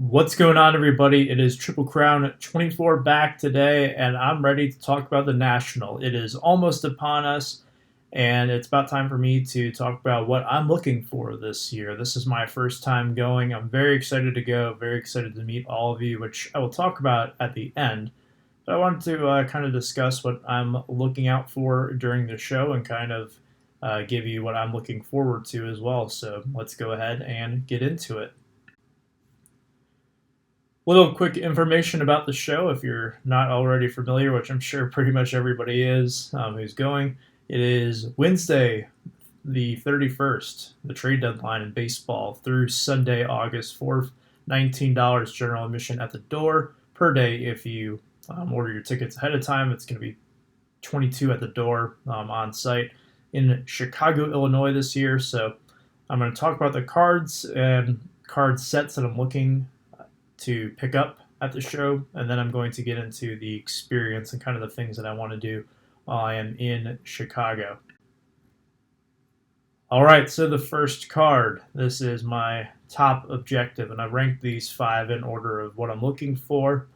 What's going on, everybody? It is Triple Crown 24 back today, and I'm ready to talk about the National. It is almost upon us, and it's about time for me to talk about what I'm looking for this year. This is my first time going. I'm very excited to go, very excited to meet all of you, which I will talk about at the end. But I wanted to kind of discuss what I'm looking out for during the show and kind of give you what I'm looking forward to as well. So let's go ahead and get into it. Little quick information about the show if you're not already familiar, which I'm sure pretty much everybody is who's going. It is Wednesday, the 31st, the trade deadline in baseball, through Sunday, August 4th. $19 general admission at the door per day. If you order your tickets ahead of time, it's going to be $22 at the door on site in Chicago, Illinois this year. So I'm going to talk about the cards and card sets that I'm looking to pick up at the show, and then I'm going to get into the experience and kind of the things that I want to do while I am in Chicago. All right, so the first card, this is my top objective, and I've ranked these 5 in order of what I'm looking for.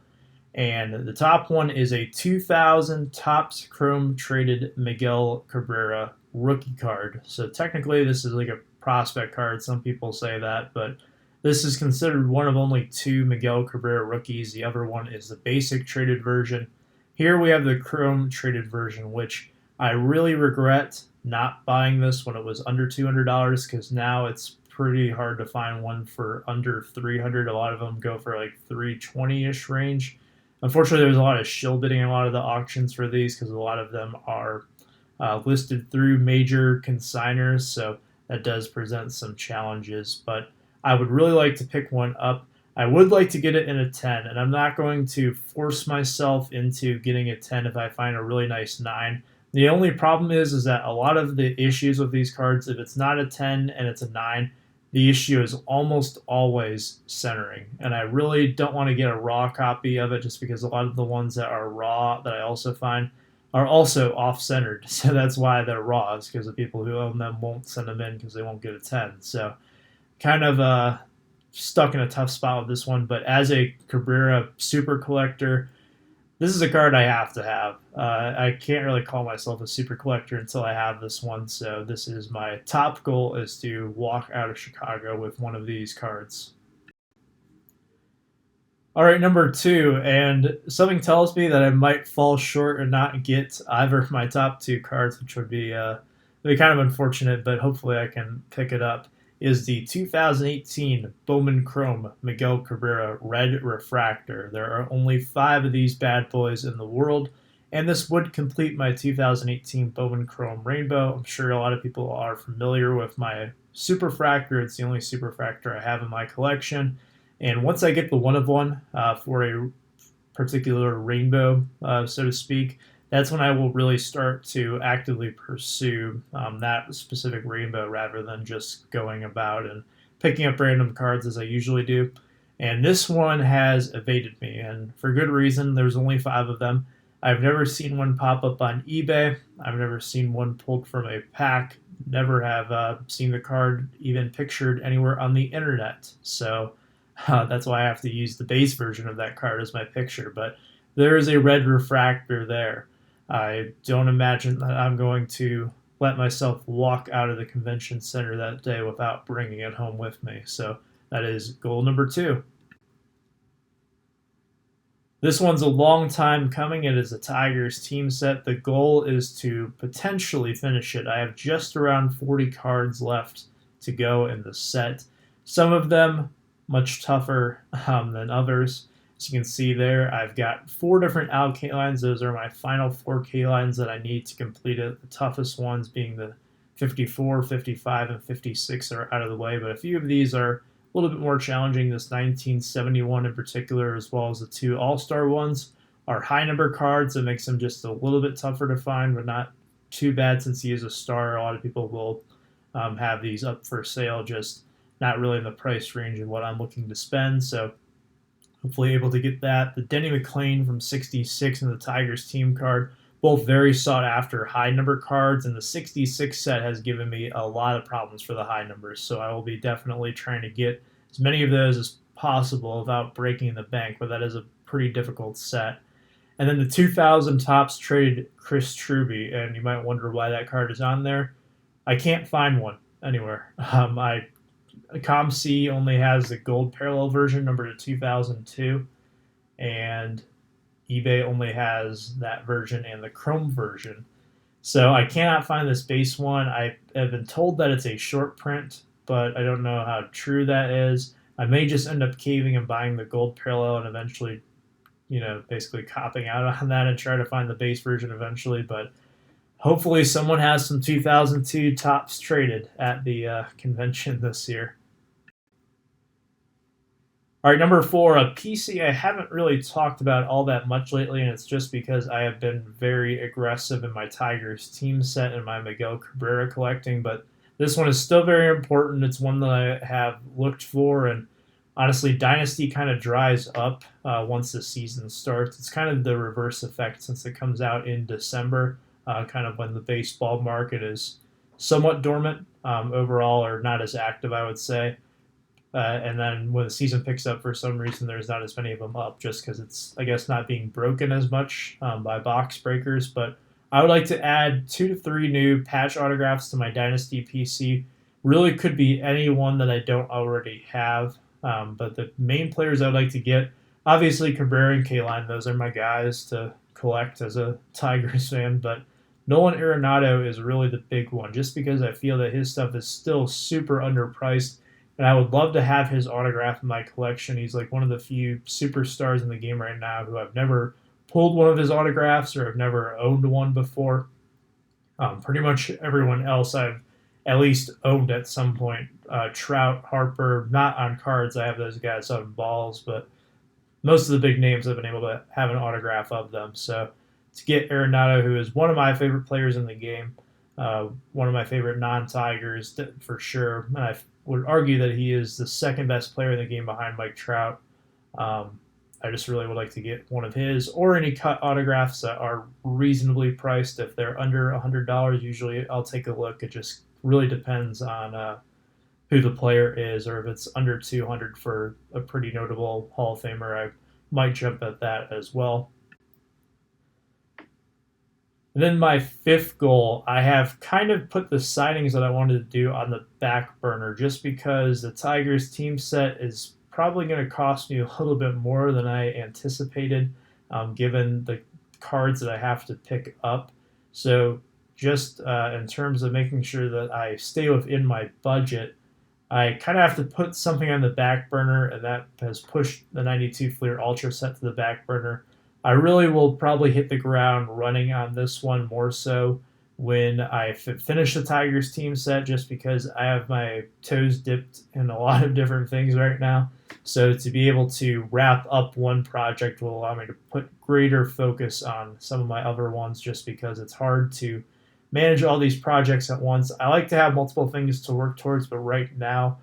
And the top one is a 2000 Topps Chrome traded Miguel Cabrera rookie card. So technically this is like a prospect card. Some people say that, but this is considered one of only 2 Miguel Cabrera rookies. The other one is the basic traded version. Here we have the Chrome traded version, which I really regret not buying this when it was under $200 because now it's pretty hard to find one for under $300. A lot of them go for like $320-ish range. Unfortunately, there's a lot of shill bidding in a lot of the auctions for these because a lot of them are listed through major consigners, so that does present some challenges. But I would really like to pick one up. I would like to get it in a 10, and I'm not going to force myself into getting a 10 if I find a really nice 9. The only problem is that a lot of the issues with these cards, if it's not a 10 and it's a 9, the issue is almost always centering. And I really don't want to get a raw copy of it just because a lot of the ones that are raw that I also find are also off-centered. So that's why they're raw, is because the people who own them won't send them in because they won't get a 10. So kind of stuck in a tough spot with this one, but as a Cabrera super collector, this is a card I have to have. I can't really call myself a super collector until I have this one, so this is my top goal, is to walk out of Chicago with one of these cards. All right, number 2, and something tells me that I might fall short and not get either of my top 2 cards, which would be kind of unfortunate, but hopefully I can pick it up, is the 2018 Bowman Chrome Miguel Cabrera Red Refractor. There are only 5 of these bad boys in the world, and this would complete my 2018 Bowman Chrome Rainbow. I'm sure a lot of people are familiar with my Superfractor. It's the only Superfractor I have in my collection, and once I get the one of one for a particular rainbow, so to speak, that's when I will really start to actively pursue that specific rainbow rather than just going about and picking up random cards as I usually do. And this one has evaded me, and for good reason. There's only 5 of them. I've never seen one pop up on eBay. I've never seen one pulled from a pack. Never have seen the card even pictured anywhere on the internet. So that's why I have to use the base version of that card as my picture. But there is a red refractor there. I don't imagine that I'm going to let myself walk out of the convention center that day without bringing it home with me. So that is goal number 2. This one's a long time coming. It is a Tigers team set. The goal is to potentially finish it. I have just around 40 cards left to go in the set. Some of them much tougher than others. As you can see there, I've got 4 different K lines. Those are my final 4 K lines that I need to complete it. The toughest ones being the 54, 55, and 56 are out of the way, but a few of these are a little bit more challenging. This 1971 in particular, as well as the 2 All-Star ones, are high number cards. That makes them just a little bit tougher to find, but not too bad since he is a star. A lot of people will have these up for sale, just not really in the price range of what I'm looking to spend. So hopefully able to get that. The Denny McLain from 66 and the Tigers team card, both very sought after high number cards, and the 66 set has given me a lot of problems for the high numbers, so I will be definitely trying to get as many of those as possible without breaking the bank, but that is a pretty difficult set. And then the 2000 Topps traded Chris Truby, and you might wonder why that card is on there. I can't find one anywhere. COMC only has the gold parallel version, number to 2002, and eBay only has that version and the chrome version. So I cannot find this base one. I have been told that it's a short print, but I don't know how true that is. I may just end up caving and buying the gold parallel and eventually, basically copping out on that and try to find the base version eventually. But hopefully someone has some 2002 Topps traded at the convention this year. All right, number 4, a PC I haven't really talked about all that much lately, and it's just because I have been very aggressive in my Tigers team set and my Miguel Cabrera collecting, but this one is still very important. It's one that I have looked for, and honestly, Dynasty kind of dries up once the season starts. It's kind of the reverse effect since it comes out in December, kind of when the baseball market is somewhat dormant overall, or not as active, I would say. And then when the season picks up, for some reason, there's not as many of them up just because it's, I guess, not being broken as much by box breakers. But I would like to add 2 to 3 new patch autographs to my Dynasty PC. Really could be anyone that I don't already have. But the main players I would like to get, obviously Cabrera and K-Line, those are my guys to collect as a Tigers fan. But Nolan Arenado is really the big one, just because I feel that his stuff is still super underpriced. And I would love to have his autograph in my collection. He's like one of the few superstars in the game right now who I've never pulled one of his autographs or have never owned one before. Pretty much everyone else I've at least owned at some point. Trout, Harper, not on cards. I have those guys on balls, but most of the big names I've been able to have an autograph of them. So to get Arenado, who is one of my favorite players in the game, one of my favorite non-Tigers for sure, and I would argue that he is the second best player in the game behind Mike Trout. I just really would like to get one of his or any cut autographs that are reasonably priced. If they're under $100, usually I'll take a look. It just really depends on who the player is, or if it's under 200 for a pretty notable Hall of Famer, I might jump at that as well. And then my 5th goal, I have kind of put the signings that I wanted to do on the back burner just because the Tigers team set is probably going to cost me a little bit more than I anticipated, given the cards that I have to pick up. So just in terms of making sure that I stay within my budget, I kind of have to put something on the back burner, and that has pushed the 92 Fleer Ultra set to the back burner. I really will probably hit the ground running on this one more so when I finish the Tigers team set, just because I have my toes dipped in a lot of different things right now. So to be able to wrap up one project will allow me to put greater focus on some of my other ones, just because it's hard to manage all these projects at once. I like to have multiple things to work towards, but right now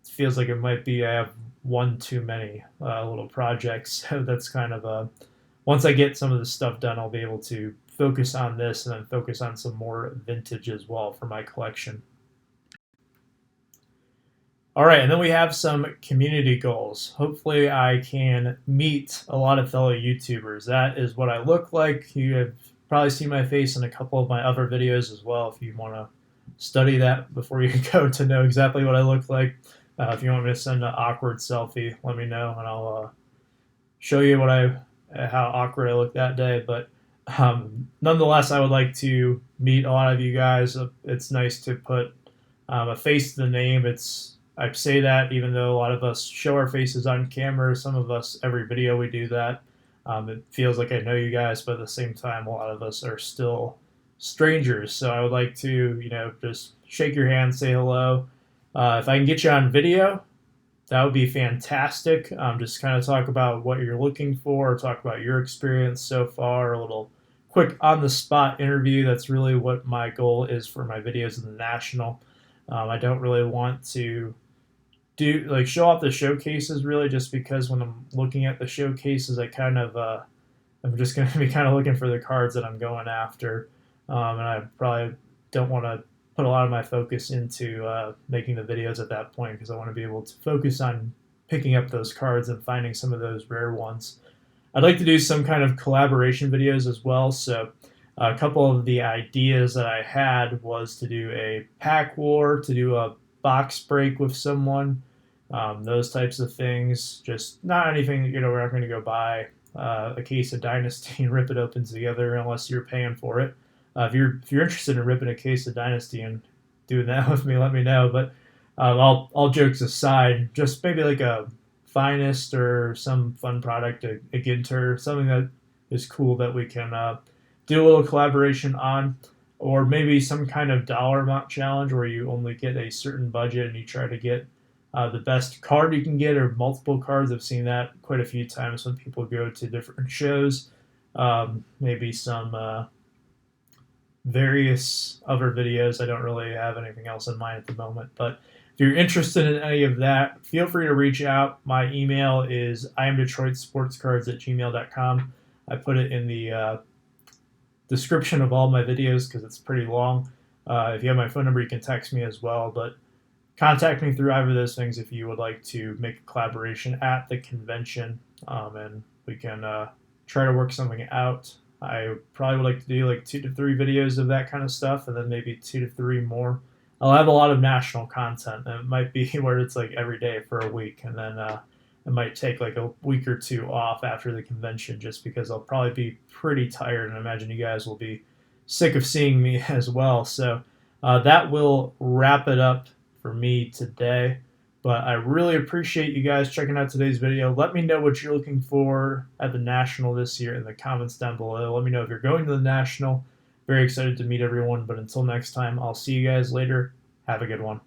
it feels like it might be I have one too many little projects. So that's kind of once I get some of this stuff done, I'll be able to focus on this and then focus on some more vintage as well for my collection. All right, and then we have some community goals. Hopefully I can meet a lot of fellow YouTubers. That is what I look like. You have probably seen my face in a couple of my other videos as well if you want to study that before you go to know exactly what I look like. If you want me to send an awkward selfie, let me know and I'll show you how awkward I look that day. But nonetheless, I would like to meet a lot of you guys. It's nice to put a face to the name. I say that even though a lot of us show our faces on camera. Some of us, every video we do that. It feels like I know you guys, but at the same time, a lot of us are still strangers. So I would like to, just shake your hand, say hello. If I can get you on video, that would be fantastic. Just kind of talk about what you're looking for, talk about your experience so far, a little quick on-the-spot interview. That's really what my goal is for my videos in the National. I don't really want to show off the showcases really, just because when I'm looking at the showcases, I kind of I'm just going to be kind of looking for the cards that I'm going after, and I probably don't want to put a lot of my focus into making the videos at that point, because I want to be able to focus on picking up those cards and finding some of those rare ones. I'd like to do some kind of collaboration videos as well. So a couple of the ideas that I had was to do a pack war, to do a box break with someone, those types of things. Just not anything, we're not going to go buy a case of Dynasty and rip it open together unless you're paying for it. If you're interested in ripping a case of Dynasty and doing that with me, let me know. But all jokes aside, just maybe like a Finest or some fun product, a Ginter, something that is cool that we can do a little collaboration on, or maybe some kind of dollar amount challenge where you only get a certain budget and you try to get the best card you can get, or multiple cards. I've seen that quite a few times when people go to different shows. Maybe some various other videos. I don't really have anything else in mind at the moment, but if you're interested in any of that, feel free to reach out. My email is iamdetroitsportscards@gmail.com. I put it in the description of all my videos because it's pretty long. If you have my phone number, you can text me as well. But contact me through either of those things if you would like to make a collaboration at the convention, and we can try to work something out. I probably would like to do like 2 to 3 videos of that kind of stuff, and then maybe 2 to 3 more. I'll have a lot of national content, and it might be where it's like every day for a week, and then it might take like a week or 2 off after the convention just because I'll probably be pretty tired, and I imagine you guys will be sick of seeing me as well. So that will wrap it up for me today. But I really appreciate you guys checking out today's video. Let me know what you're looking for at the National this year in the comments down below. Let me know if you're going to the National. Very excited to meet everyone, but until next time, I'll see you guys later. Have a good one.